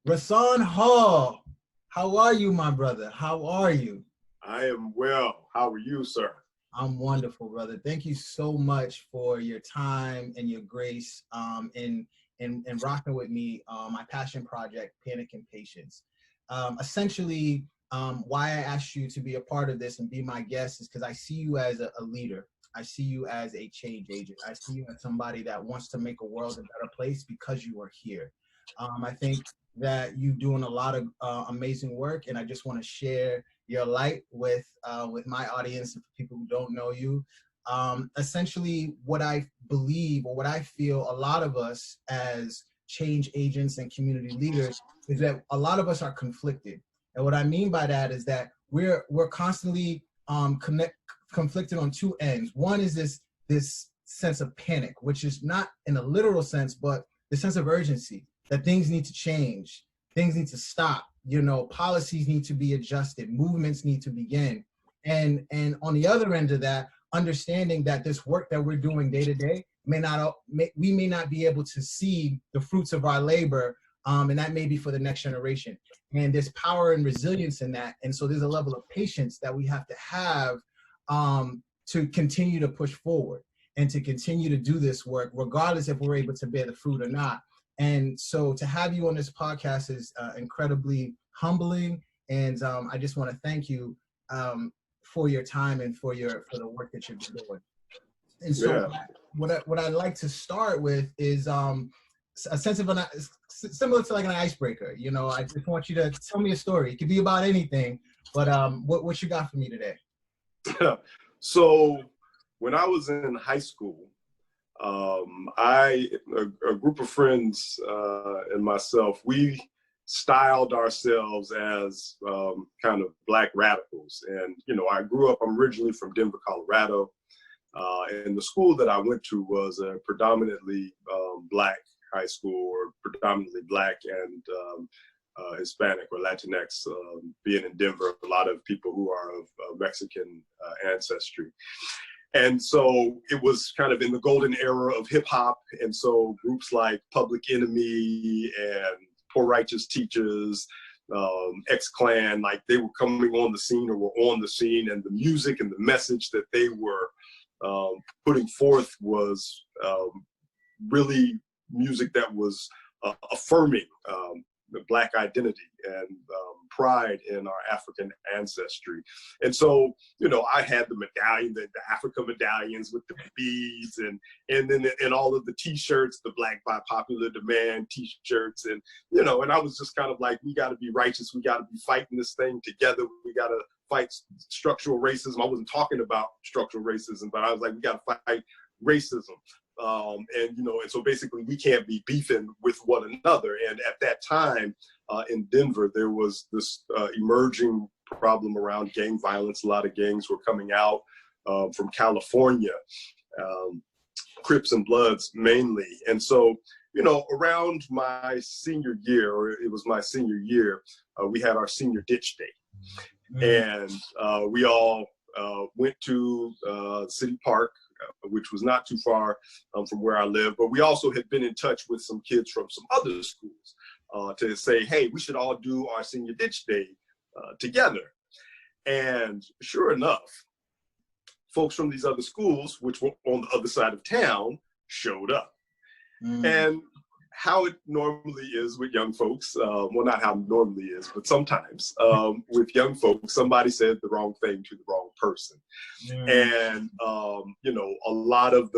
Rahsaan Hall, how are you, my brother? How are you? I am well. How are you, sir? I'm wonderful, brother. Thank you so much for your time and your grace in rocking with me my passion project, Panic and Patience. Essentially, why I asked you to be a part of this and be my guest is because I see you as a leader. I see you as a change agent. I see you as somebody that wants to make a world a better place because you are here. I think that you're doing a lot of amazing work, and I just want to share your light with my audience and for people who don't know you. Essentially, what I believe or what I feel a lot of us as change agents and community leaders is that a lot of us are conflicted. And what I mean by that is that we're constantly conflicted on two ends. One is this sense of panic, which is not in a literal sense, but the sense of urgency that things need to change, things need to stop, policies need to be adjusted, movements need to begin. And on the other end of that, understanding that this work that we're doing day to day we may not be able to see the fruits of our labor, and that may be for the next generation. And there's power and resilience in that. And so there's a level of patience that we have to continue to push forward and to continue to do this work, regardless if we're able to bear the fruit or not. And so to have you on this podcast is incredibly humbling. And I just want to thank you for your time and for the work that you're doing. And so what I'd like to start with is a sense of similar to like an icebreaker. I just want you to tell me a story. It could be about anything, but what you got for me today? So when I was in high school, a group of friends and myself, we styled ourselves as kind of Black radicals. And, I'm originally from Denver, Colorado. And the school that I went to was a predominantly Black high school, or predominantly Black and Hispanic or Latinx. Being in Denver, a lot of people who are of Mexican ancestry. And so it was kind of in the golden era of hip hop. And so groups like Public Enemy and Poor Righteous Teachers, X-Clan, like they were coming on the scene or were on the scene, and the music and the message that they were putting forth was really music that was affirming the Black identity and pride in our African ancestry. And so, I had the medallion, the Africa medallions with the beads, and then all of the T-shirts, the Black by popular demand T-shirts, and and I was just kind of like, we got to be righteous, we got to be fighting this thing together, we got to fight structural racism. I wasn't talking about structural racism, but I was like, we got to fight racism. And so basically we can't be beefing with one another. And at that time in Denver, there was this emerging problem around gang violence. A lot of gangs were coming out from California, Crips and Bloods mainly. And so, around my senior year, or it was my senior year, we had our senior ditch day. And we all went to City Park, which was not too far from where I live, but we also had been in touch with some kids from some other schools to say, hey, we should all do our senior ditch day together. And sure enough, folks from these other schools, which were on the other side of town, showed up. And how it normally is with young folks, well, not how it normally is, but sometimes with young folks, somebody said the wrong thing to the wrong person. And, a lot of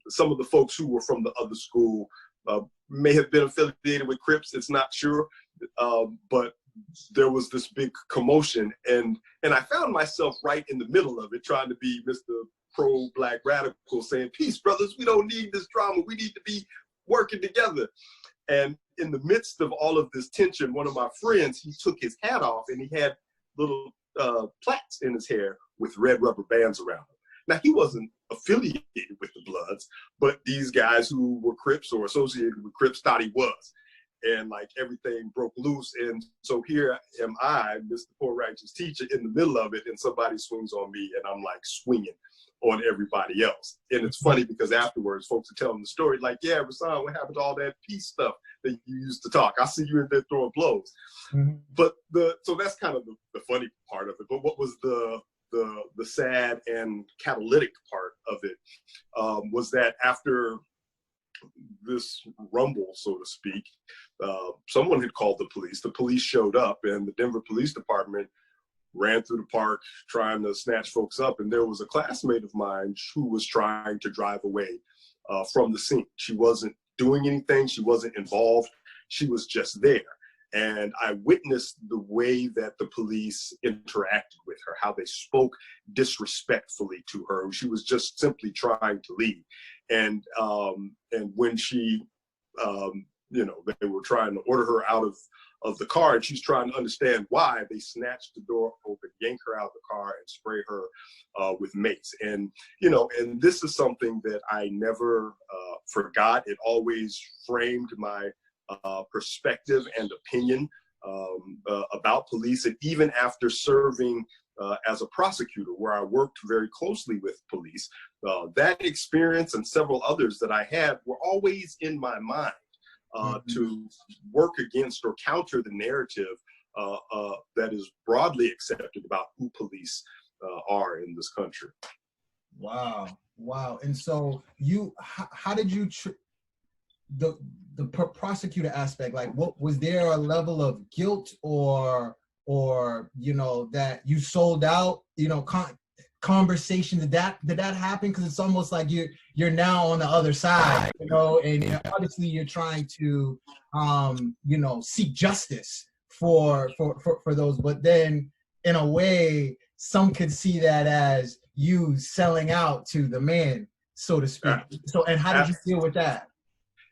some of the folks who were from the other school may have been affiliated with Crips, it's not sure, but there was this big commotion. And I found myself right in the middle of it, trying to be Mr. Pro-Black radical, saying, peace, brothers, we don't need this drama, we need to be working together. And in the midst of all of this tension, one of my friends, he took his hat off and he had little plaits in his hair with red rubber bands around him. Now, he wasn't affiliated with the Bloods, but these guys who were Crips or associated with Crips thought he was. And like everything broke loose. And so here am I, Mr. Poor Righteous Teacher, in the middle of it, and somebody swings on me and I'm like swinging on everybody else. And it's funny because afterwards folks are telling the story like, yeah, Rahsaan, what happened to all that peace stuff that you used to talk. I see you in there throwing blows. But so that's kind of the funny part of it. But what was the sad and catalytic part of it was that after this rumble, so to speak, someone had called the police. The police showed up, and the Denver Police Department ran through the park trying to snatch folks up. And there was a classmate of mine who was trying to drive away from the scene. She wasn't doing anything. She wasn't involved. She was just there. And I witnessed the way that the police interacted with her, how they spoke disrespectfully to her. She was just simply trying to leave. And when she, you know, they were trying to order her out of the car, and she's trying to understand why, they snatched the door open, yank her out of the car, and spray her with mace. And, you know, and this is something that I never forgot. It always framed my perspective and opinion about police. And even after serving as a prosecutor, where I worked very closely with police, that experience and several others that I had were always in my mind to work against or counter the narrative that is broadly accepted about who police are in this country. Wow. And so how did you the prosecutor aspect, like, what was there a level of guilt or you know, that you sold out, you know, conversation, did that happen? Because it's almost like you're now on the other side, you know, and obviously you're trying to you know, seek justice for those, but then in a way some could see that as you selling out to the man, so to speak. So, and how did you deal with that?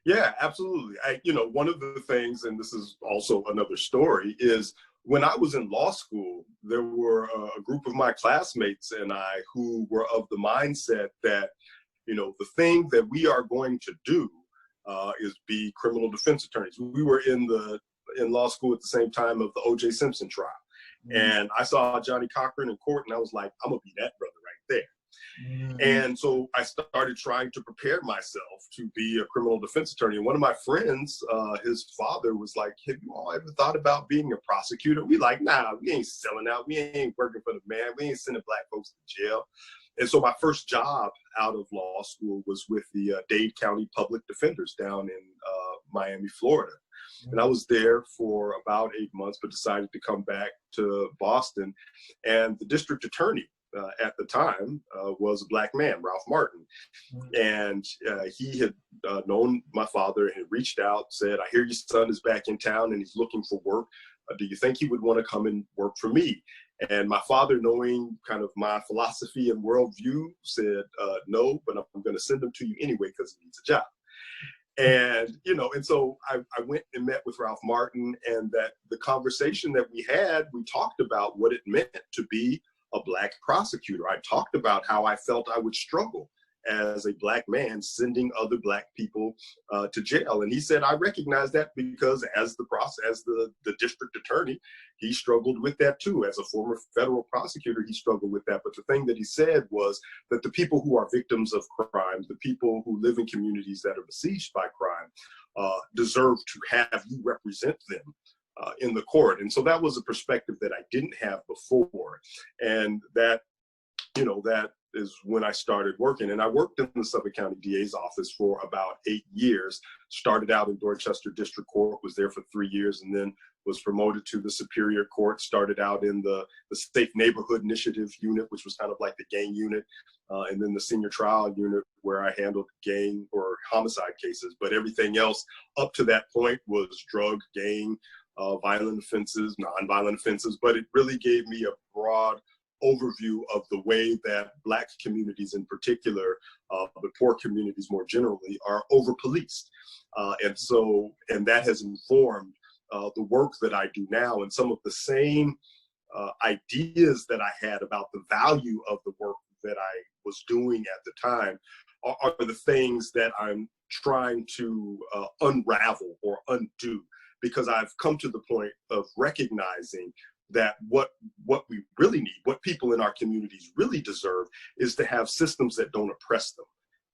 Yeah, absolutely. You know, one of the things, and this is also another story, is when I was in law school, there were a group of my classmates and I who were of the mindset that, you know, the thing that we are going to do is be criminal defense attorneys. We were in law school at the same time of the O.J. Simpson trial. And I saw Johnny Cochran in court, and I was like, I'm gonna be that brother right there. And so I started trying to prepare myself to be a criminal defense attorney. And one of my friends, his father was like, have you all ever thought about being a prosecutor? We like, nah, we ain't selling out. We ain't working for the man. We ain't sending black folks to jail. And so my first job out of law school was with the Dade County Public Defenders down in Miami, Florida. And I was there for about 8 months, but decided to come back to Boston. And the district attorney at the time was a black man, Ralph Martin. And he had known my father and had reached out, said, I hear your son is back in town and he's looking for work. Do you think he would want to come and work for me? And my father, knowing kind of my philosophy and worldview, said, no, but I'm going to send him to you anyway because he needs a job. And, you know, and so I went and met with Ralph Martin, and that the conversation that we had, we talked about what it meant to be a black prosecutor. I talked about how I felt I would struggle as a black man sending other black people to jail. And he said, I recognize that because as the district attorney, he struggled with that too. As a former federal prosecutor, he struggled with that. But the thing that he said was that the people who are victims of crime, the people who live in communities that are besieged by crime, deserve to have you represent them in the court. And so that was a perspective that I didn't have before. And that, you know, that is when I started working. And I worked in the Suffolk County DA's office for about 8 years, started out in Dorchester District Court, was there for 3 years, and then was promoted to the Superior Court, started out in the Safe Neighborhood Initiative unit, which was kind of like the gang unit, and then the senior trial unit where I handled gang or homicide cases. But everything else up to that point was drug, gang, violent offenses, nonviolent offenses. But it really gave me a broad overview of the way that black communities in particular, but poor communities more generally, are over-policed. And that has informed the work that I do now, and some of the same ideas that I had about the value of the work that I was doing at the time are the things that I'm trying to unravel or undo, because I've come to the point of recognizing that what we really need, what people in our communities really deserve, is to have systems that don't oppress them.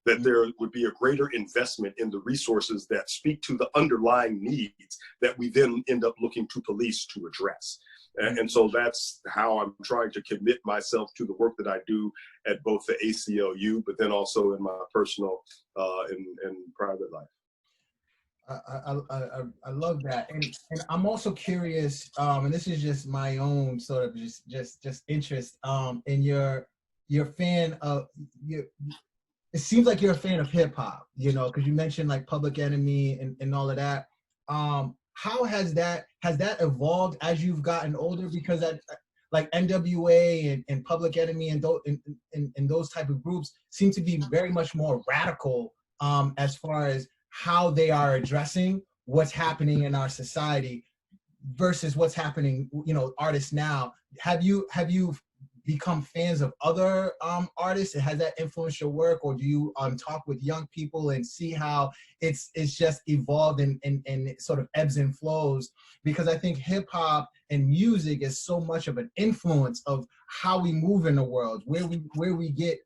that there would be a greater investment in the resources that speak to the underlying needs that we then end up looking to police to address. And so that's how I'm trying to commit myself to the work that I do at both the ACLU, but then also in my personal and private life. I love that, and I'm also curious, and this is just my own sort of just interest, in your fan of your. It seems like you're a fan of hip hop, you know, because you mentioned like Public Enemy and all of that. How has that evolved as you've gotten older? Because that, like NWA and Public Enemy and those type of groups seem to be very much more radical as far as how they are addressing what's happening in our society versus what's happening, you know, artists now. Have you become fans of other artists, and has that influenced your work, or do you talk with young people and see how it's just evolved and it sort of ebbs and flows? Because I think hip hop and music is so much of an influence of how we move in the world, where we get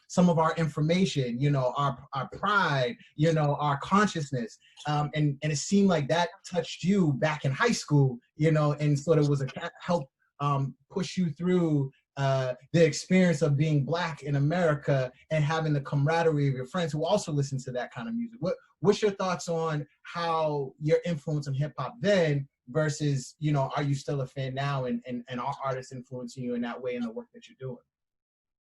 some of our information, you know, our pride, you know, our consciousness, and it seemed like that touched you back in high school, you know, and sort of was a help push you through the experience of being Black in America and having the camaraderie of your friends who also listen to that kind of music. What's your thoughts on how your influence on hip hop then versus, you know, are you still a fan now, and are artists influencing you in that way in the work that you're doing?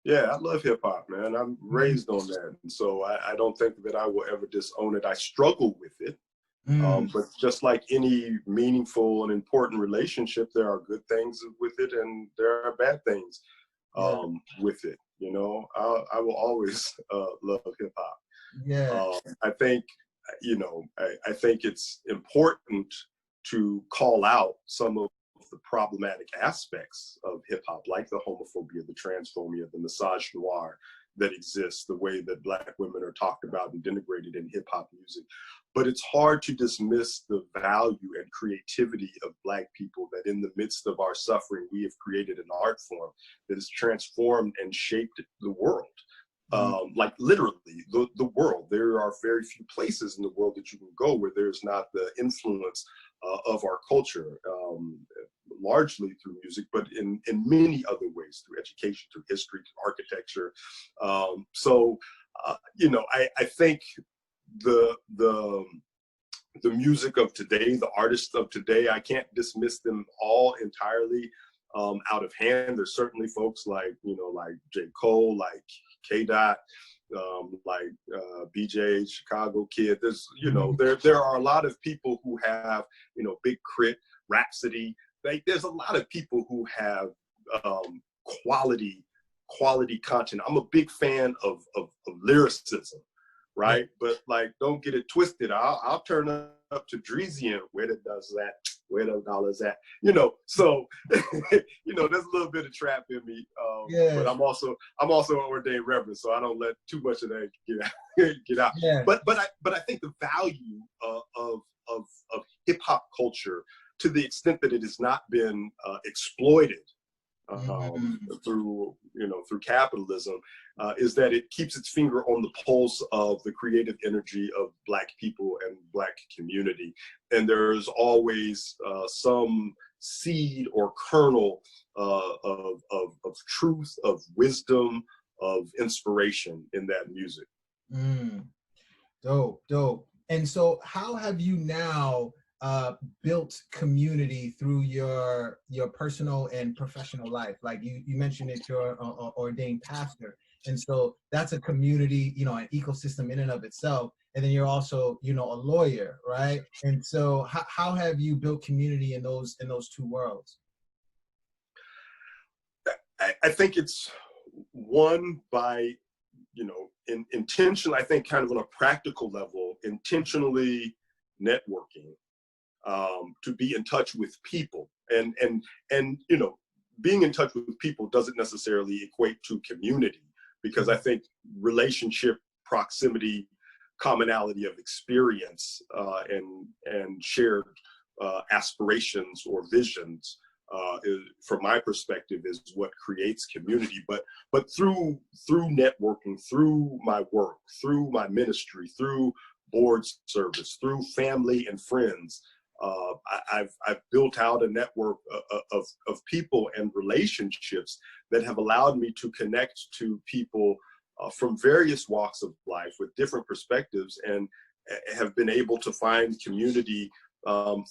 Yeah, I love hip hop, man. I'm raised on that. And so I don't think that I will ever disown it. I struggle with it. But just like any meaningful and important relationship, there are good things with it and there are bad things with it. You know, I will always love hip hop. Yeah. I think, you know, I think it's important to call out some of the problematic aspects of hip hop, like the homophobia, the transphobia, the misogynoir that exists, the way that Black women are talked about and denigrated in hip hop music. But it's hard to dismiss the value and creativity of Black people, that in the midst of our suffering, we have created an art form that has transformed and shaped the world. Like literally the world. There are very few places in the world that you can go where there's not the influence of our culture, largely through music, but in many other ways, through education, through history, through architecture. You know, I think the music of today, the artists of today, I can't dismiss them all entirely out of hand. There's certainly folks like, you know, like J. Cole, like K-Dot, like BJ, Chicago Kid. There's, you know, there are a lot of people who have, you know, Big Crit, Rhapsody. Like, there's a lot of people who have quality content. I'm a big fan of lyricism, right? But like, don't get it twisted. I'll turn up to Dreezy and where the does that, where the dollars at, you know. So you know, there's a little bit of trap in me, but I'm also an ordained reverend, so I don't let too much of that get out. But I think the value of hip hop culture, to the extent that it has not been exploited through capitalism, is that it keeps its finger on the pulse of the creative energy of Black people and Black community. And there's always some seed or kernel of truth, of wisdom, of inspiration in that music. Dope. And so how have you now built community through your personal and professional life? Like you mentioned that you're an ordained pastor, and so that's a community, you know, an ecosystem in and of itself. And then you're also, you know, a lawyer, right? And so how have you built community in those two worlds? I think it's one by, you know, intention. I think kind of on a practical level, intentionally networking. To be in touch with people, and you know, being in touch with people doesn't necessarily equate to community, because I think relationship, proximity, commonality of experience, and shared aspirations or visions from my perspective, is what creates community. But through networking, through my work, through my ministry, through board service, through family and friends, I've built out a network of people and relationships that have allowed me to connect to people from various walks of life with different perspectives, and have been able to find community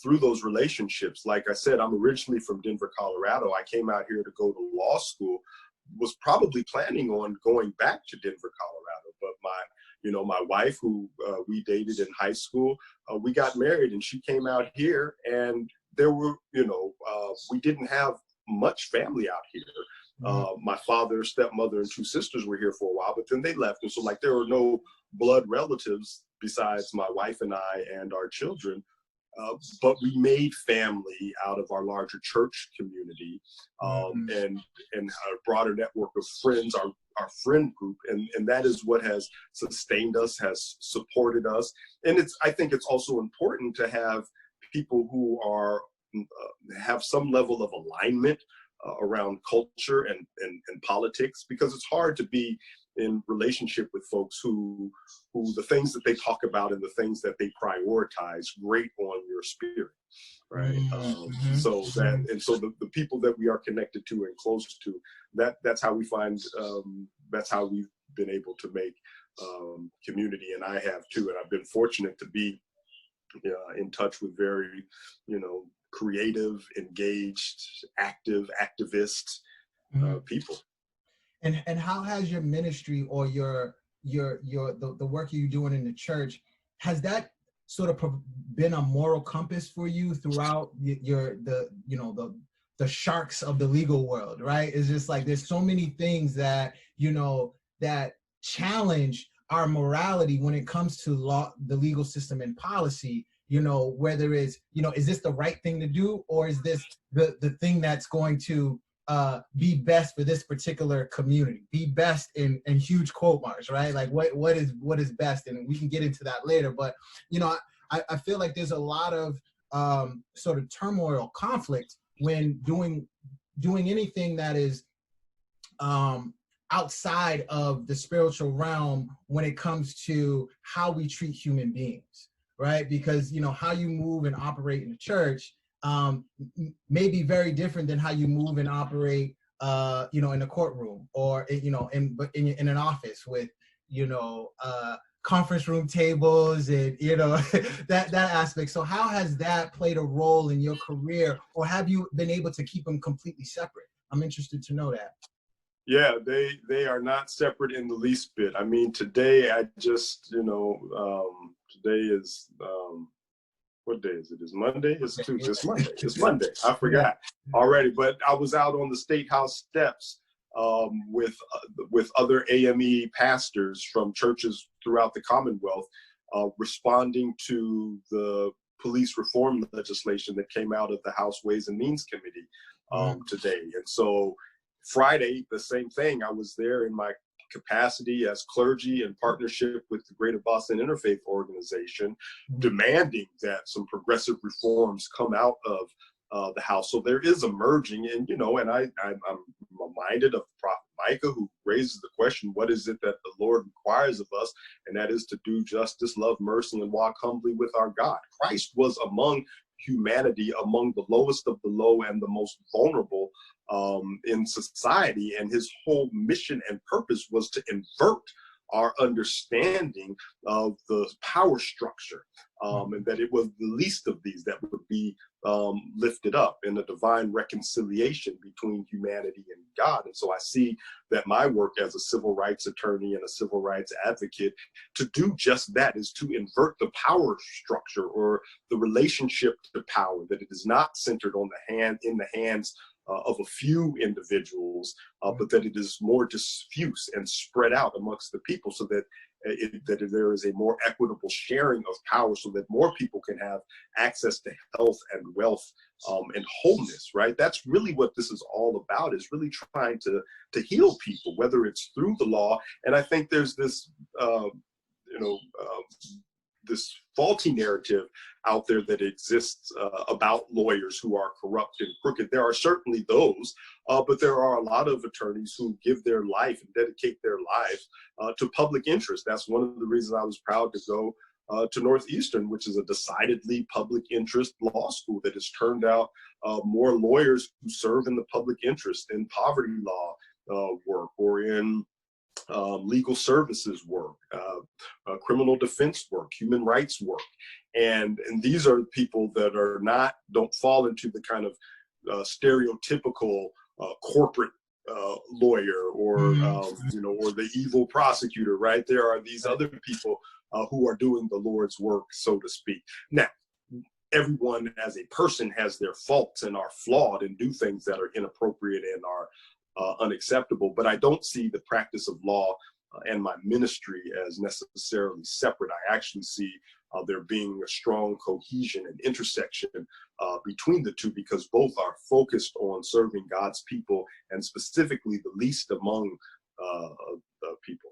through those relationships. Like I said, I'm originally from Denver, Colorado. I came out here to go to law school, was probably planning on going back to Denver, Colorado, but my wife, who we dated in high school, we got married, and she came out here, and there were, we didn't have much family out here. My father, stepmother, and two sisters were here for a while, but then they left. And so there were no blood relatives besides my wife and I and our children. But we made family out of our larger church community, and a broader network of friends, our friend group, and that is what has sustained us, has supported us. And I think it's also important to have people who are have some level of alignment around culture and politics, because it's hard to be in relationship with folks who the things that they talk about and the things that they prioritize grate on your spirit, right? So the people that we are connected to and close to, that's how we find, that's how we've been able to make community, and I have too. And I've been fortunate to be in touch with very, creative, engaged, activist people. And how has your ministry or the work you're doing in the church, has that sort of been a moral compass for you throughout the sharks of the legal world, right? It's just like there's so many things that that challenge our morality when it comes to law, the legal system, and policy. Whether it's is this the right thing to do, or is this the thing that's going to be best for this particular community, be best in huge quote marks, right? Like what is best, and we can get into that later. But I feel like there's a lot of sort of turmoil, conflict when doing anything that is outside of the spiritual realm when it comes to how we treat human beings, right? Because how you move and operate in the church may be very different than how you move and operate, in a courtroom, or in an office with, conference room tables and that aspect. So how has that played a role in your career, or have you been able to keep them completely separate? I'm interested to know that. Yeah, they are not separate in the least bit. I mean, today I just, today is, what day is it? It's Monday? It's Tuesday. It's Monday. It's Monday. I forgot already. But I was out on the State House steps with other AME pastors from churches throughout the Commonwealth, responding to the police reform legislation that came out of the House Ways and Means Committee today. And so Friday, the same thing. I was there in my capacity as clergy in partnership with the Greater Boston Interfaith Organization, demanding that some progressive reforms come out of the House. So there is a merging, and I'm reminded of Prophet Micah, who raises the question, what is it that the Lord requires of us? And that is to do justice, love mercy, and walk humbly with our God. Christ was among humanity, among the lowest of the low and the most vulnerable in society, and his whole mission and purpose was to invert our understanding of the power structure, and that it was the least of these that would be lifted up in a divine reconciliation between humanity and God. And so I see that my work as a civil rights attorney and a civil rights advocate to do just that, is to invert the power structure, or the relationship to power, that it is not centered on in the hands of a few individuals, but that it is more diffuse and spread out amongst the people, so that there is a more equitable sharing of power, so that more people can have access to health and wealth and wholeness, right? That's really what this is all about, is really trying to heal people, whether it's through the law. And I think there's this, this faulty narrative out there that exists about lawyers who are corrupt and crooked. There are certainly those, but there are a lot of attorneys who give their life and dedicate their lives to public interest. That's one of the reasons I was proud to go to Northeastern, which is a decidedly public interest law school that has turned out more lawyers who serve in the public interest in poverty law work, or in legal services work, criminal defense work, human rights work. And these are people that are don't fall into the kind of stereotypical corporate lawyer, or or the evil prosecutor, right? There are these other people who are doing the Lord's work, so to speak. Now, everyone as a person has their faults and are flawed and do things that are inappropriate and are unacceptable, but I don't see the practice of law and my ministry as necessarily separate. I actually see there being a strong cohesion and intersection between the two, because both are focused on serving God's people, and specifically the least among the people.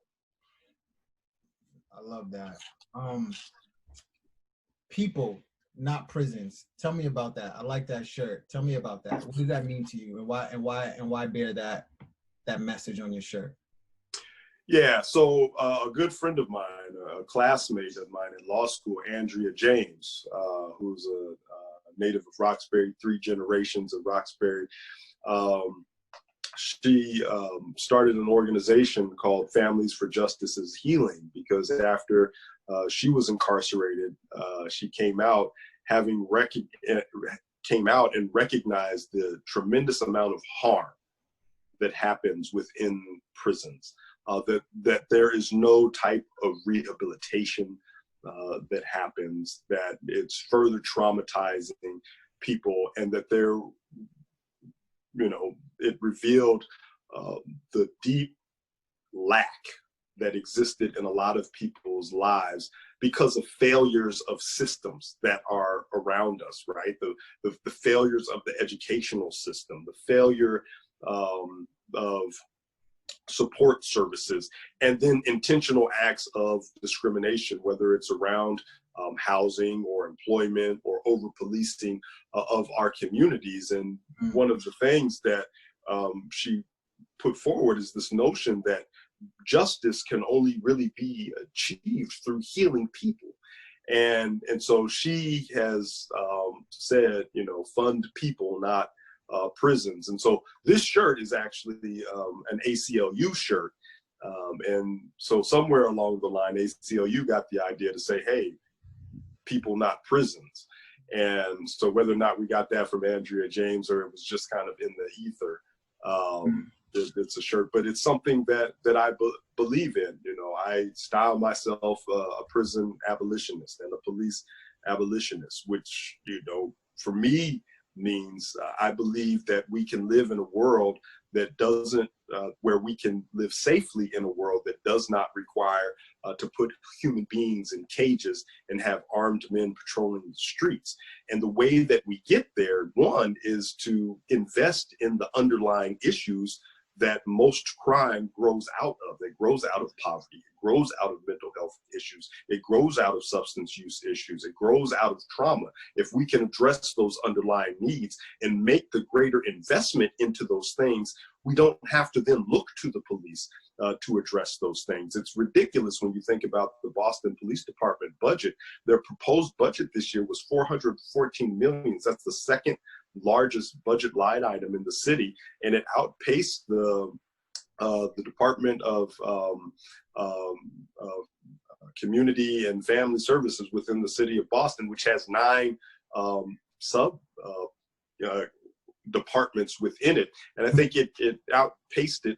I love that. People, not prisons. Tell me about that. I like that shirt. Tell me about that. What does that mean to you, and why bear that message on your shirt? Yeah, so a good friend of mine, a classmate of mine in law school, Andrea James, who's a native of Roxbury, 3 generations of Roxbury, she started an organization called Families for Justice's Healing, because after she was incarcerated, she came out and recognized the tremendous amount of harm that happens within prisons, that there is no type of rehabilitation that happens, that it's further traumatizing people, and that it revealed the deep lack that existed in a lot of people's lives because of failures of systems that are around us, right? The failures of the educational system, the failure of support services, and then intentional acts of discrimination, whether it's around housing or employment or over policing of our communities. And one of the things that she put forward is this notion that justice can only really be achieved through healing people. And so she has said, fund people, not prisons. And so this shirt is actually an ACLU shirt. And so somewhere along the line, ACLU got the idea to say, hey, people, not prisons. And so whether or not we got that from Andrea James or it was just kind of in the ether, it's a shirt, but it's something that I believe in. I style myself a prison abolitionist and a police abolitionist, which, for me means I believe that we can live in a world that doesn't, where we can live safely in a world that does not require to put human beings in cages and have armed men patrolling the streets. And the way that we get there, one, is to invest in the underlying issues that most crime grows out of. It grows out of poverty, it grows out of mental health issues, it grows out of substance use issues, it grows out of trauma. If we can address those underlying needs and make the greater investment into those things, we don't have to then look to the police to address those things. It's ridiculous when you think about the Boston Police Department budget. Their proposed budget this year was $414 million. That's the second largest budget line item in the city, and it outpaced the Department of Community and Family Services within the city of Boston, which has 9 sub departments within it. And I think it outpaced it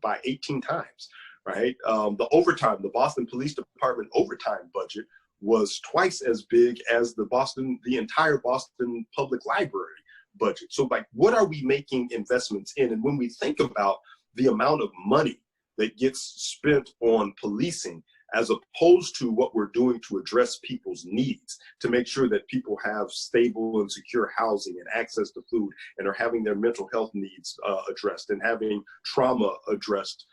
by 18 times, right? The Boston Police Department overtime budget was twice as big as the entire Boston Public Library budget. So what are we making investments in? And when we think about the amount of money that gets spent on policing, as opposed to what we're doing to address people's needs, to make sure that people have stable and secure housing and access to food and are having their mental health needs addressed and having trauma addressed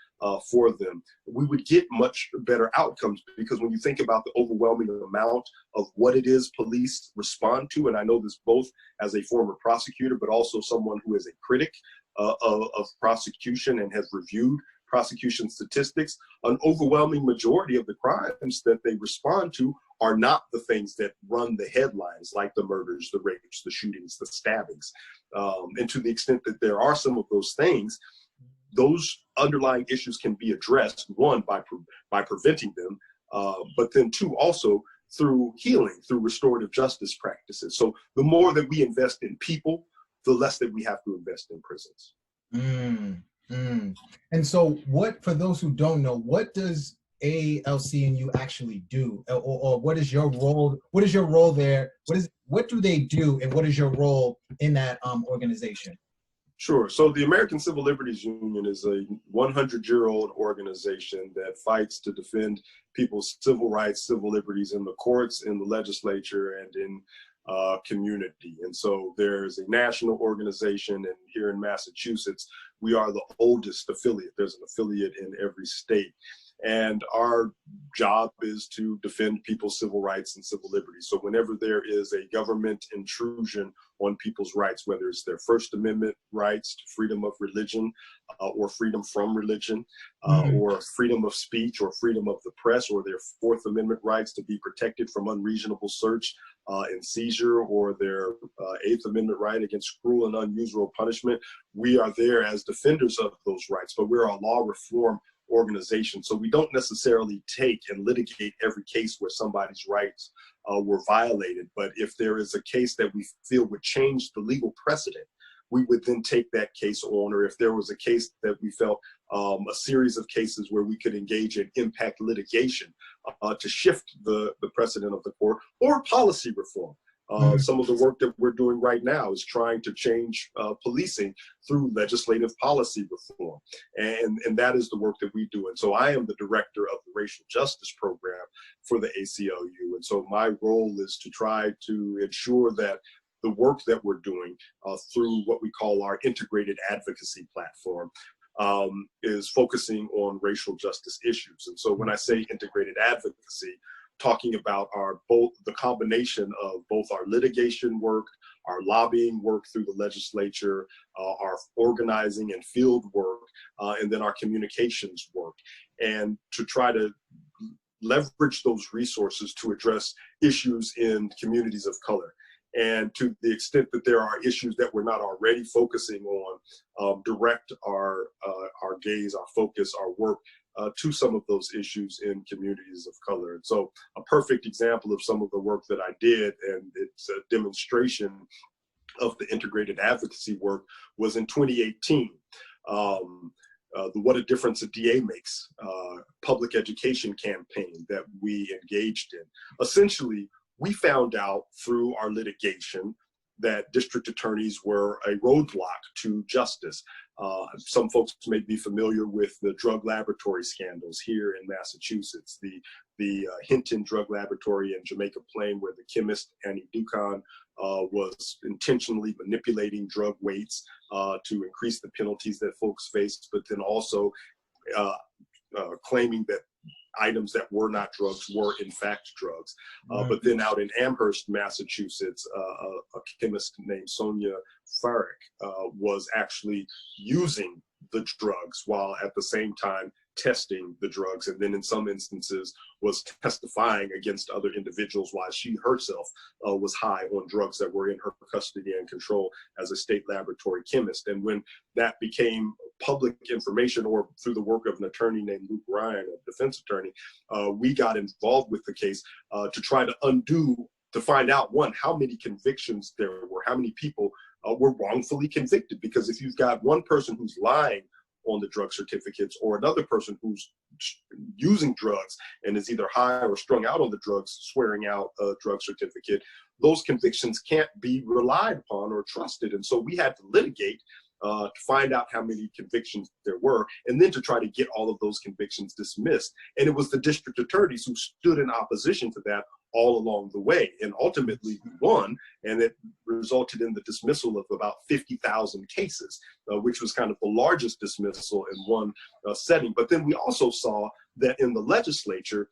for them, we would get much better outcomes. Because when you think about the overwhelming amount of what it is police respond to, and I know this both as a former prosecutor, but also someone who is a critic of prosecution and has reviewed prosecution statistics, an overwhelming majority of the crimes that they respond to are not the things that run the headlines, like the murders, the rapes, the shootings, the stabbings. And to the extent that there are some of those things, those underlying issues can be addressed, one, by preventing them, but then two, also through healing, through restorative justice practices. So the more that we invest in people, the less that we have to invest in prisons. And so what, for those who don't know, what does ACLU actually do? Or what is your role? What is your role there? What do they do, and what is your role in that organization? Sure. So the American Civil Liberties Union is a 100-year-old organization that fights to defend people's civil rights, civil liberties in the courts, in the legislature, and in community. And so there's a national organization, and here in Massachusetts, we are the oldest affiliate. There's an affiliate in every state. And our job is to defend people's civil rights and civil liberties. So whenever there is a government intrusion on people's rights, whether it's their First Amendment rights to freedom of religion or freedom from religion, or freedom of speech or freedom of the press, or their Fourth Amendment rights to be protected from unreasonable search and seizure, or their Eighth Amendment right against cruel and unusual punishment, we are there as defenders of those rights. But we're a law reform organization, so we don't necessarily take and litigate every case where somebody's rights were violated. But if there is a case that we feel would change the legal precedent, we would then take that case on. Or if there was a case that we felt, a series of cases where we could engage in impact litigation to shift the precedent of the court, or policy reform. Some of the work that we're doing right now is trying to change policing through legislative policy reform. And that is the work that we do. And so I am the director of the racial justice program for the ACLU. And so my role is to try to ensure that the work that we're doing through what we call our integrated advocacy platform is focusing on racial justice issues. And so when I say integrated advocacy, talking about the combination of both our litigation work, our lobbying work through the legislature, our organizing and field work, and then our communications work, and to try to leverage those resources to address issues in communities of color. And to the extent that there are issues that we're not already focusing on, direct our gaze, our focus, our work to some of those issues in communities of color. And so a perfect example of some of the work that I did, and it's a demonstration of the integrated advocacy work, was in 2018. The What a Difference a DA Makes public education campaign that we engaged in. Essentially, we found out through our litigation that district attorneys were a roadblock to justice. Some folks may be familiar with the drug laboratory scandals here in Massachusetts, the Hinton Drug Laboratory in Jamaica Plain, where the chemist Annie Dukan was intentionally manipulating drug weights to increase the penalties that folks faced, but then also claiming that items that were not drugs were in fact drugs. But then out in Amherst, Massachusetts, a chemist named Sonia Farrick was actually using the drugs while at the same time testing the drugs, and then in some instances was testifying against other individuals while she herself was high on drugs that were in her custody and control as a state laboratory chemist. And when that became public information, or through the work of an attorney named Luke Ryan, a defense attorney, we got involved with the case to try to find out, one, how many convictions there were, how many people were wrongfully convicted. Because if you've got one person who's lying on the drug certificates, or another person who's using drugs and is either high or strung out on the drugs, swearing out a drug certificate, those convictions can't be relied upon or trusted. And so we had to litigate to find out how many convictions there were, and then to try to get all of those convictions dismissed. And it was the district attorneys who stood in opposition to that all along the way. And ultimately we won, and it resulted in the dismissal of about 50,000 cases, which was kind of the largest dismissal in one setting. But then we also saw that in the legislature,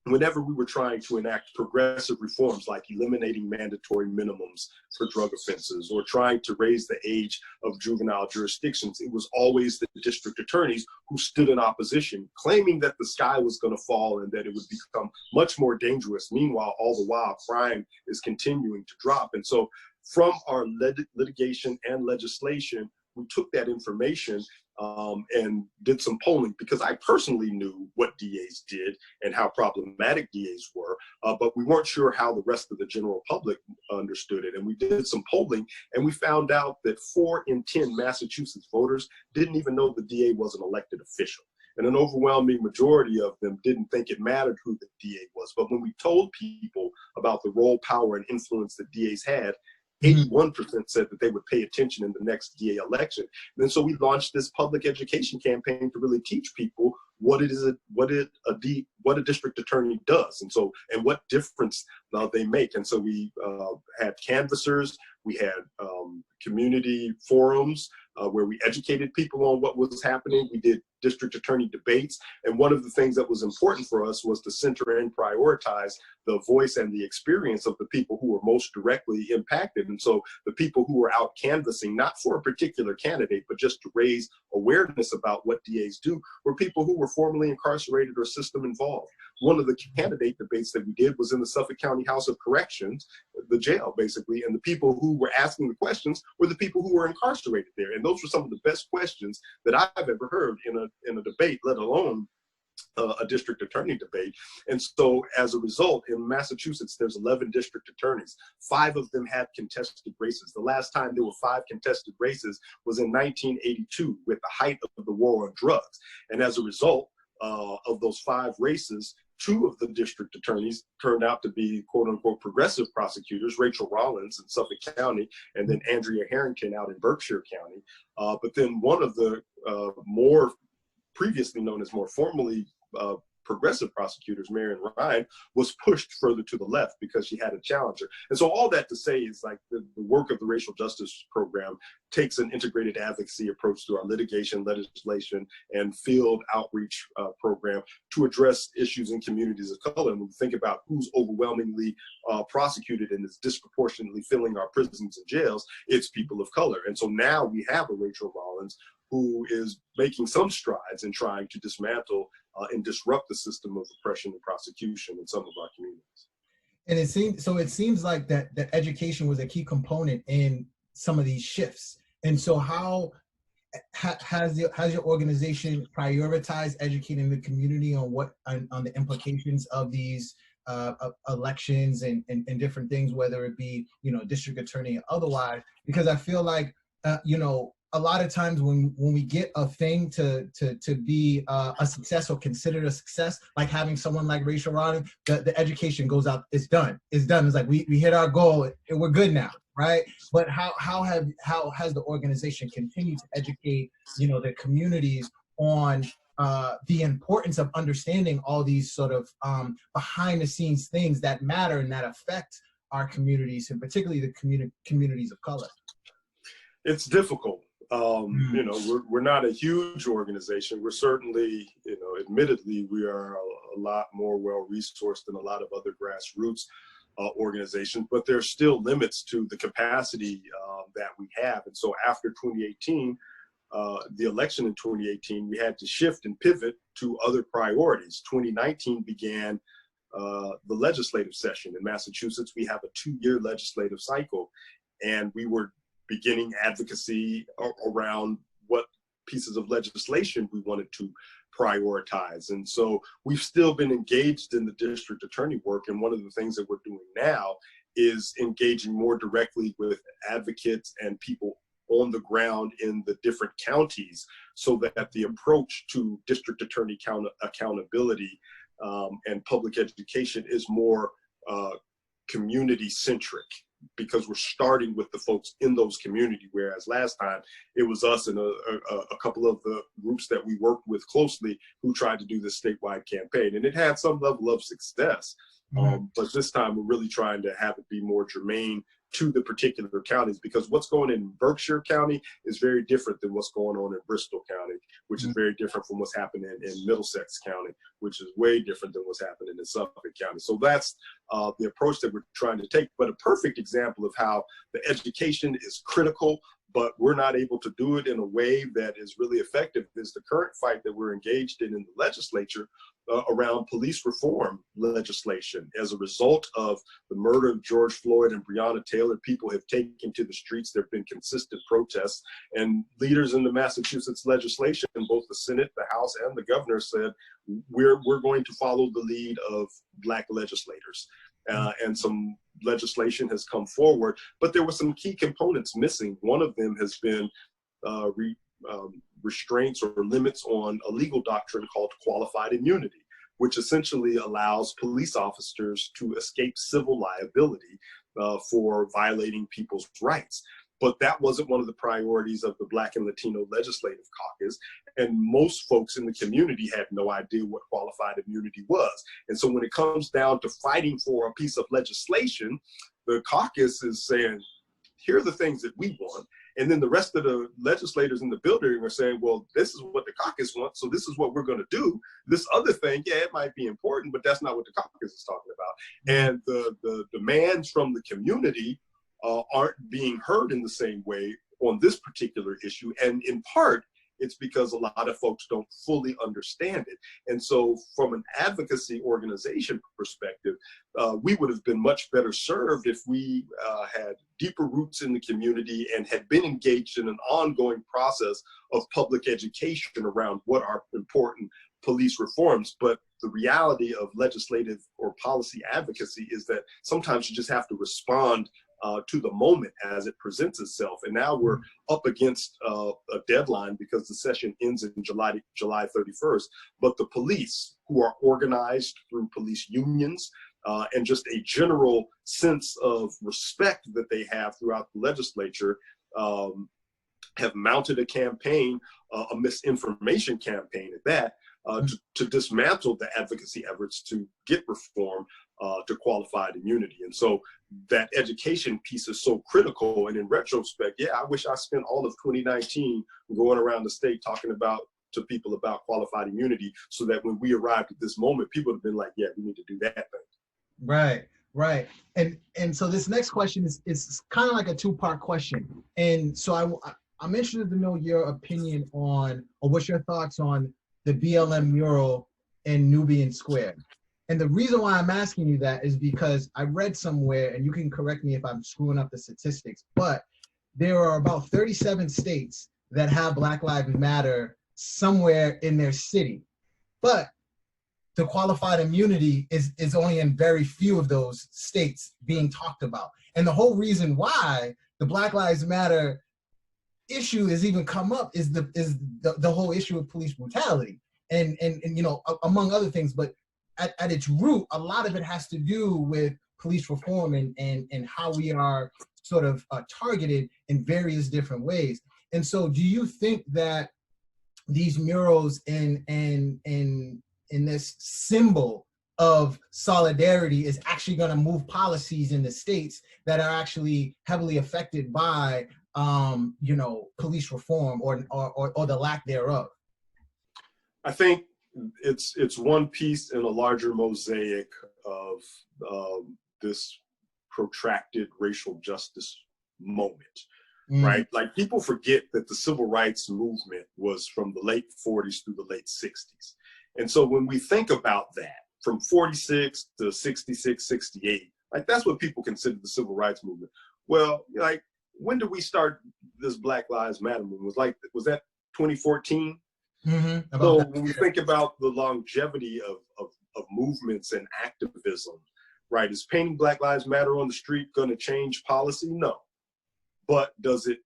whenever we were trying to enact progressive reforms like eliminating mandatory minimums for drug offenses or trying to raise the age of juvenile jurisdictions, it was always the district attorneys who stood in opposition, claiming that the sky was going to fall and that it would become much more dangerous. Meanwhile, all the while, crime is continuing to drop. And so from our litigation and legislation, we took that information and did some polling, because I personally knew what DAs did and how problematic DAs were, but we weren't sure how the rest of the general public understood it. And we did some polling, and we found out that 4 in 10 Massachusetts voters didn't even know the DA was an elected official. And an overwhelming majority of them didn't think it mattered who the DA was. But when we told people about the role, power, and influence that DAs had, 81% said that they would pay attention in the next DA election. And so we launched this public education campaign to really teach people what it is, what a district attorney does, and what difference they make. And so we had canvassers, we had community forums where we educated people on what was happening. We did district attorney debates. And one of the things that was important for us was to center and prioritize the voice and the experience of the people who were most directly impacted. And so the people who were out canvassing, not for a particular candidate, but just to raise awareness about what DAs do, were people who were formerly incarcerated or system involved. One of the candidate debates that we did was in the Suffolk County House of Corrections, the jail basically, and the people who were asking the questions were the people who were incarcerated there. And those were some of the best questions that I've ever heard in a debate, let alone a district attorney debate. And so as a result, in Massachusetts, there's 11 district attorneys. 5 of them had contested races. The last time there were 5 contested races was in 1982, with the height of the war on drugs. And as a result of those 5 races, 2 of the district attorneys turned out to be quote unquote progressive prosecutors, Rachel Rollins in Suffolk County, and then Andrea Harrington out in Berkshire County. But then one of the more previously known as more formally progressive prosecutors, Marion Ryan, was pushed further to the left because she had a challenger. And so all that to say is, like, the work of the racial justice program takes an integrated advocacy approach to our litigation, legislation, and field outreach program to address issues in communities of color. And when we think about who's overwhelmingly prosecuted and is disproportionately filling our prisons and jails, it's people of color. And so now we have a Rachel Rollins who is making some strides in trying to dismantle and disrupt the system of oppression and prosecution in some of our communities. And it seems like that education was a key component in some of these shifts. And so how has your organization prioritized educating the community on on the implications of these elections and different things, whether it be, district attorney or otherwise? Because I feel like, a lot of times when we get a thing to be a success or considered a success, like having someone like Rachel Rollins, the education goes out, it's done. It's like we hit our goal and we're good now, right? But how has the organization continued to educate, the communities on the importance of understanding all these sort of behind the scenes things that matter and that affect our communities, and particularly the communities of color? It's difficult. We're not a huge organization. We're certainly, admittedly, we are a lot more well-resourced than a lot of other grassroots organizations, but there's still limits to the capacity that we have. And so after 2018, the election in 2018, we had to shift and pivot to other priorities. 2019 began the legislative session in Massachusetts. We have a 2-year legislative cycle, and we were beginning advocacy around what pieces of legislation we wanted to prioritize. And so we've still been engaged in the district attorney work. And one of the things that we're doing now is engaging more directly with advocates and people on the ground in the different counties, so that the approach to district attorney accountability and public education is more community centric. because we're starting with the folks in those communities, whereas last time it was us and a couple of the groups that we worked with closely who tried to do this statewide campaign, and it had some level of success. But this time we're really trying to have it be more germane to the particular counties, because what's going in Berkshire County is very different than what's going on in Bristol County, which is very different from what's happening in Middlesex County, which is way different than what's happening in Suffolk County. So that's the approach that we're trying to take. But a perfect example of how the education is critical, but we're not able to do it in a way that is really effective is the current fight that we're engaged in the legislature around police reform legislation. As a result of the murder of George Floyd and Breonna Taylor, people have taken to the streets. There have been consistent protests, and leaders in the Massachusetts legislation, both the Senate, the House, and the governor said, we're going to follow the lead of Black legislators. And some legislation has come forward, but there were some key components missing. One of them has been restraints or limits on a legal doctrine called qualified immunity, which essentially allows police officers to escape civil liability for violating people's rights. But that wasn't one of the priorities of the Black and Latino Legislative Caucus. And most folks in the community had no idea what qualified immunity was. And so when it comes down to fighting for a piece of legislation, the caucus is saying, here are the things that we want. And then the rest of the legislators in the building are saying, well, this is what the caucus wants, so this is what we're going to do. This other thing, yeah, it might be important, but that's not what the caucus is talking about. And the demands from the community aren't being heard in the same way on this particular issue. And in part, it's because a lot of folks don't fully understand it. And so from an advocacy organization perspective, we would have been much better served if we had deeper roots in the community and had been engaged in an ongoing process of public education around what are important police reforms. But the reality of legislative or policy advocacy is that sometimes you just have to respond to the moment as it presents itself. And now we're up against a deadline because the session ends in July 31st. But the police, who are organized through police unions and just a general sense of respect that they have throughout the legislature, have mounted a campaign, a misinformation campaign at that, to dismantle the advocacy efforts to get reform to qualified immunity. And so that education piece is so critical. And in retrospect, yeah, I wish I spent all of 2019 going around the state talking to people about qualified immunity, so that when we arrived at this moment, people would have been like, yeah, we need to do that thing. Right. And so this next question is kind of like a two-part question. And so I'm interested to know your opinion on, or what's your thoughts on the BLM mural in Nubian Square. And the reason why I'm asking you that is because I read somewhere, and you can correct me if I'm screwing up the statistics, but there are about 37 states that have Black Lives Matter somewhere in their city. But the qualified immunity is only in very few of those states being talked about. And the whole reason why the Black Lives Matter issue has even come up is the whole issue of police brutality and you know, among other things. But at its root, a lot of it has to do with police reform and how we are sort of targeted in various different ways. And so do you think that these murals in this symbol of solidarity is actually going to move policies in the states that are actually heavily affected by you know, police reform or the lack thereof? I think it's one piece in a larger mosaic of this protracted racial justice moment, right? Like, people forget that the civil rights movement was from the late 40s through the late 60s. And so when we think about that, from 46 to 66, 68, like, that's what people consider the civil rights movement. Well, like, when did we start this Black Lives Matter movement? Was that 2014? So when we think about the longevity of movements and activism, right, is painting Black Lives Matter on the street going to change policy? No. But does it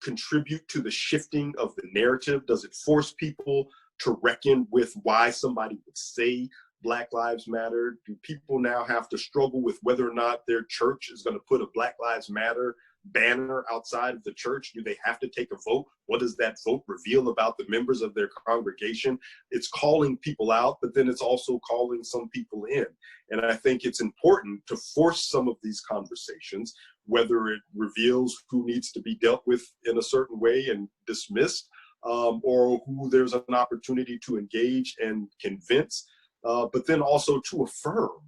contribute to the shifting of the narrative? Does it force people to reckon with why somebody would say Black Lives Matter? Do people now have to struggle with whether or not their church is going to put a Black Lives Matter banner outside of the church? Do they have to take a vote? What does that vote reveal about the members of their congregation? It's calling people out, but then it's also calling some people in. And I think it's important to force some of these conversations, whether it reveals who needs to be dealt with in a certain way and dismissed, or who there's an opportunity to engage and convince, but then also to affirm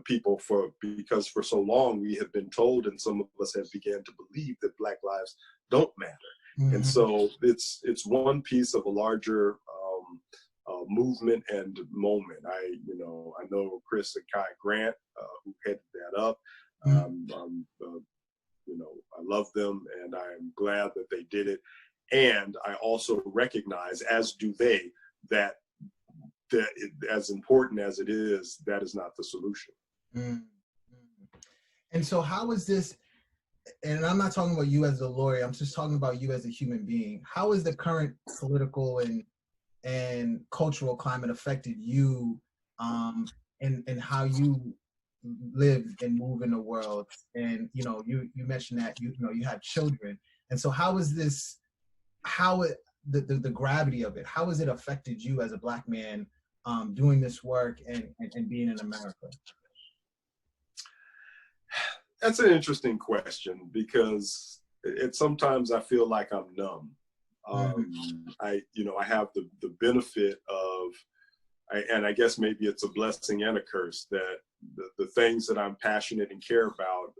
people, because for so long we have been told, and some of us have began to believe, that Black lives don't matter. Mm-hmm. And so it's one piece of a larger movement and moment. I know Chris and Kai Grant, who headed that up. I love them, and I'm glad that they did it. And I also recognize, as do they, that as important as it is, that is not the solution. Mm-hmm. And so how is this, and I'm not talking about you as a lawyer, I'm just talking about you as a human being. How is the current political and cultural climate affected you, and how you live and move in the world? And you mentioned that you have children, and so how is this, the gravity of it, how has it affected you as a Black man doing this work and being in America? That's an interesting question, because sometimes I feel like I'm numb. I have the benefit of, and I guess maybe it's a blessing and a curse, that the things that I'm passionate and care about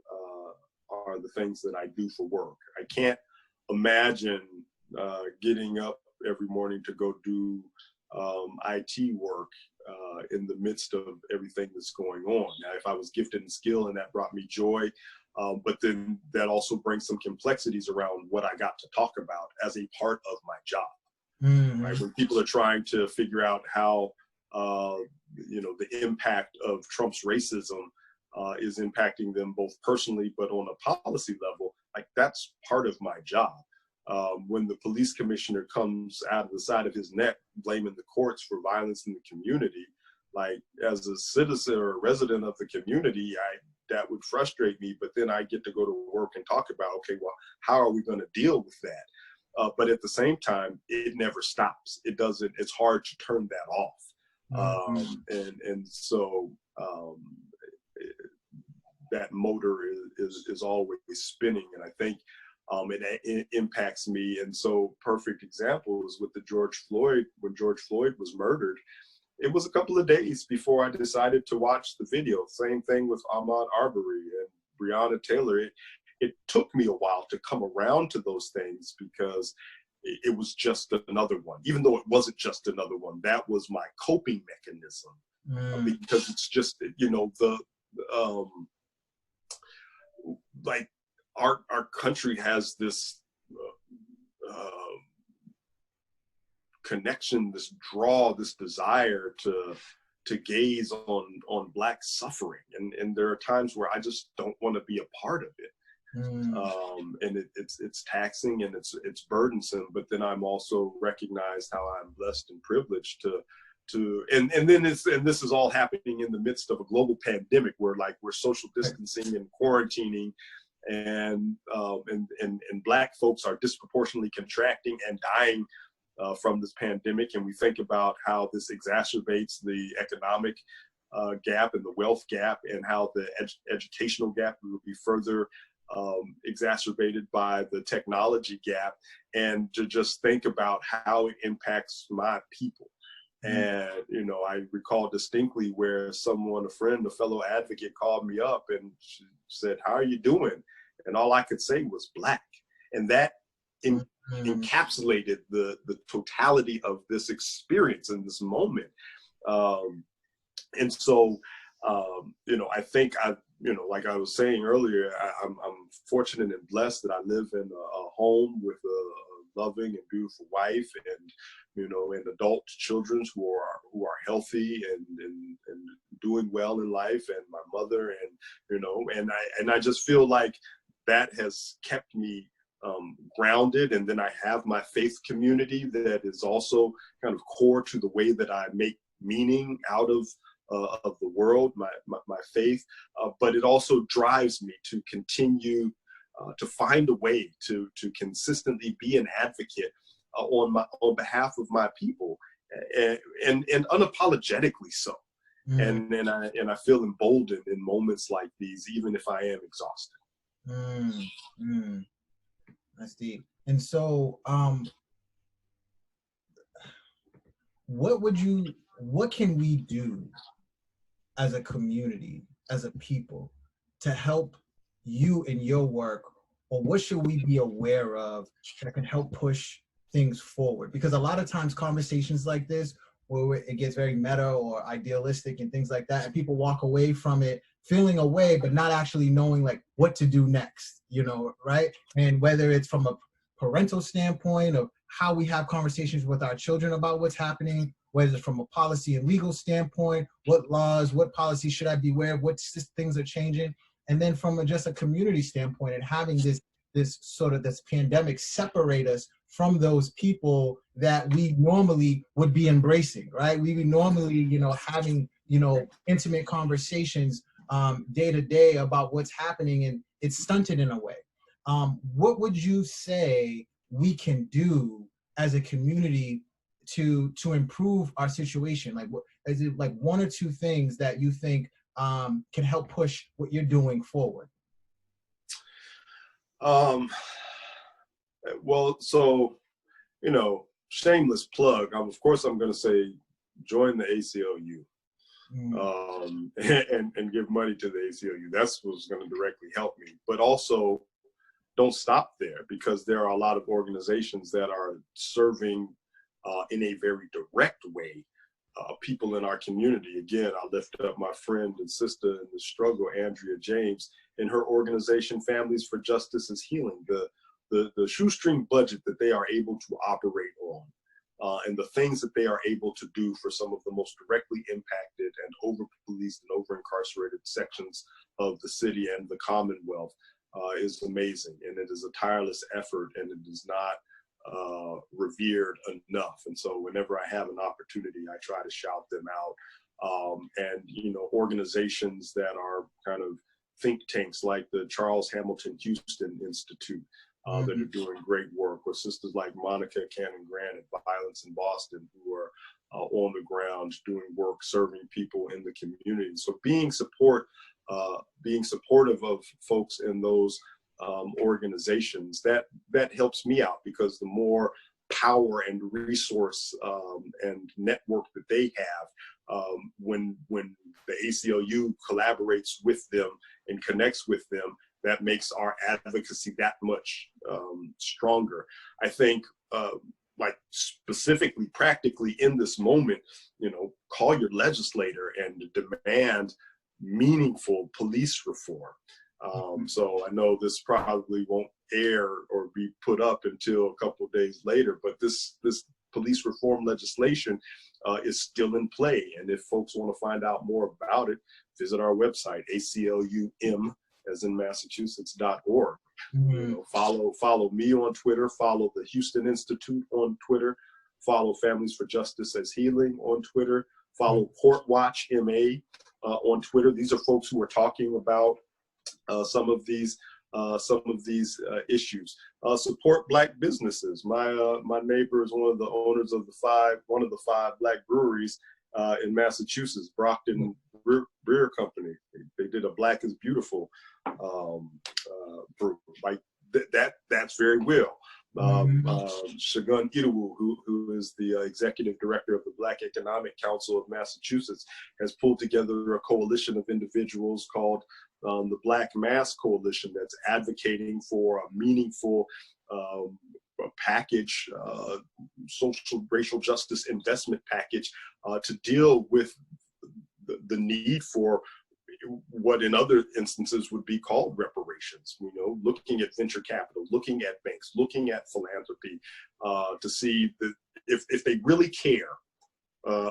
are the things that I do for work. I can't imagine getting up every morning to go do IT work in the midst of everything that's going on. Now, if I was gifted in skill and that brought me joy, but then that also brings some complexities around what I got to talk about as a part of my job. Mm-hmm. Right? When people are trying to figure out how the impact of Trump's racism is impacting them both personally, but on a policy level, like, that's part of my job. When the police commissioner comes out of the side of his neck blaming the courts for violence in the community, like, as a citizen or a resident of the community, that would frustrate me. But then I get to go to work and talk about, okay, well, how are we going to deal with that? But at the same time, it never stops. It doesn't. It's hard to turn that off. Mm-hmm. So that motor is always spinning, and I think it impacts me. And so, perfect example is with when George Floyd was murdered. It was a couple of days before I decided to watch the video. Same thing with Ahmaud Arbery and Breonna Taylor. It took me a while to come around to those things, because it was just another one. Even though it wasn't just another one, that was my coping mechanism. Because it's just, like, our country has this connection, this draw, this desire to gaze on Black suffering, and there are times where I just don't want to be a part of it. And it's taxing and it's burdensome, but then I'm also recognized how I'm blessed and privileged and this is all happening in the midst of a global pandemic where we're social distancing and quarantining, and Black folks are disproportionately contracting and dying from this pandemic. And we think about how this exacerbates the economic gap and the wealth gap, and how the educational gap will be further exacerbated by the technology gap, and to just think about how it impacts my people. And, I recall distinctly where a friend, a fellow advocate, called me up and said, "How are you doing?" And all I could say was Black. And that encapsulated the totality of this experience in this moment. And so, I think like I was saying earlier, I'm fortunate and blessed that I live in a home with a loving and beautiful wife, and and adult children who are healthy and doing well in life, and my mother, and I just feel like that has kept me grounded. And then I have my faith community that is also kind of core to the way that I make meaning out of the world, my faith, but it also drives me to continue to find a way to consistently be an advocate on behalf of my people, and unapologetically so. And I feel emboldened in moments like these, even if I am exhausted. That's deep. And so, what can we do as a community, as a people, to help you in your work, or what should we be aware of that can help push things forward? Because a lot of times conversations like this, where it gets very meta or idealistic and things like that, and people walk away from it feeling a way, but not actually knowing like what to do next, you know, right? And whether it's from a parental standpoint of how we have conversations with our children about what's happening, whether it's from a policy and legal standpoint, what laws, what policies should I be aware of, what things are changing, and then from just a community standpoint, and having this pandemic separate us from those people that we normally would be embracing, right? We would normally, you know, having, you know, intimate conversations day to day about what's happening, and it's stunted in a way. What would you say we can do as a community to improve our situation? Like, what is it, like one or two things that you think can help push what you're doing forward? Well, so, you know, shameless plug. Of course, I'm going to say join the ACLU and give money to the ACLU. That's what's going to directly help me. But also, don't stop there, because there are a lot of organizations that are serving in a very direct way people in our community. Again, I lift up my friend and sister in the struggle, Andrea James, and her organization, Families for Justice is Healing. The shoestring budget that they are able to operate on, and the things that they are able to do for some of the most directly impacted and over-policed and over-incarcerated sections of the city and the Commonwealth is amazing. And it is a tireless effort, and it is not revered enough. And so whenever I have an opportunity, I try to shout them out. And, you know, organizations that are kind of think tanks like the Charles Hamilton Houston Institute that are doing great work, or sisters like Monica Cannon Grant at Violence in Boston, who are on the ground doing work, serving people in the community. So being supportive of folks in those organizations, that helps me out, because the more power and resource and network that they have, when the ACLU collaborates with them and connects with them, that makes our advocacy that much stronger. I think, like specifically, practically in this moment, you know, call your legislator and demand meaningful police reform. So I know this probably won't air or be put up until a couple of days later, but this police reform legislation is still in play. And if folks want to find out more about it, visit our website, ACLUM, as in Massachusetts.org. You know, follow me on Twitter, follow the Houston Institute on Twitter, follow Families for Justice as Healing on Twitter, follow Court Watch MA on Twitter. These are folks who are talking about some of these issues. Support Black businesses. My neighbor is one of the owners of one of the five Black breweries in Massachusetts, Brockton Brewer Company. They did a Black is Beautiful brew. Like that's very real. Shagun Idowu, who is the executive director of the Black Economic Council of Massachusetts, has pulled together a coalition of individuals called the Black Mass Coalition, that's advocating for a meaningful package, social racial justice investment package to deal with the need for what in other instances would be called reparations, you know, looking at venture capital, looking at banks, looking at philanthropy, to see that if they really care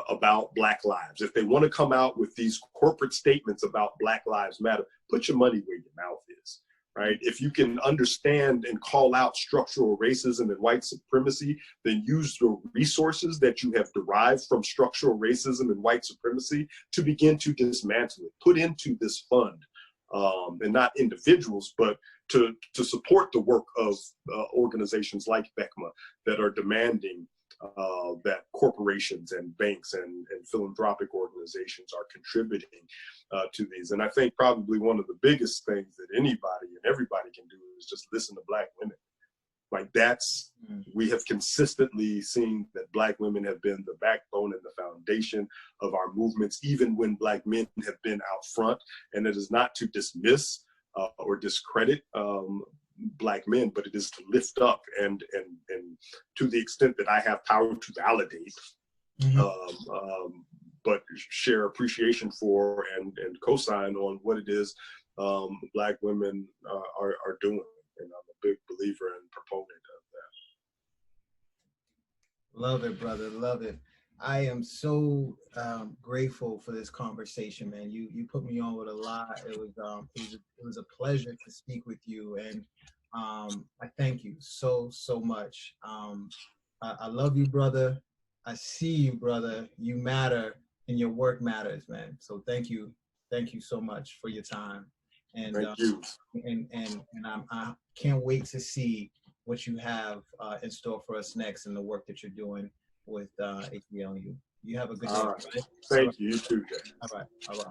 about Black lives, if they want to come out with these corporate statements about Black Lives Matter, put your money where your mouth is. right? If you can understand and call out structural racism and white supremacy, then use the resources that you have derived from structural racism and white supremacy to begin to dismantle it, put into this fund, and not individuals, but to support the work of organizations like BECMA that are demanding that corporations and banks and philanthropic organizations are contributing to these. And I think probably one of the biggest things that anybody and everybody can do is just listen to Black women. Like that's, we have consistently seen that Black women have been the backbone and the foundation of our movements, even when Black men have been out front. And it is not to dismiss or discredit Black men, but it is to lift up and to the extent that I have power to validate, but share appreciation for and co-sign on what it is Black women are doing. And I'm a big believer and proponent of that. Love it, brother. Love it. I am so grateful for this conversation, man. You put me on with a lot. It was a pleasure to speak with you, and I thank you so much. I love you, brother. I see you, brother. You matter, and your work matters, man. So thank you so much for your time. And thank you. And I can't wait to see what you have in store for us next and the work that you're doing with ACLU. You have a good day. All right. Thank you. You too, Jay. All right.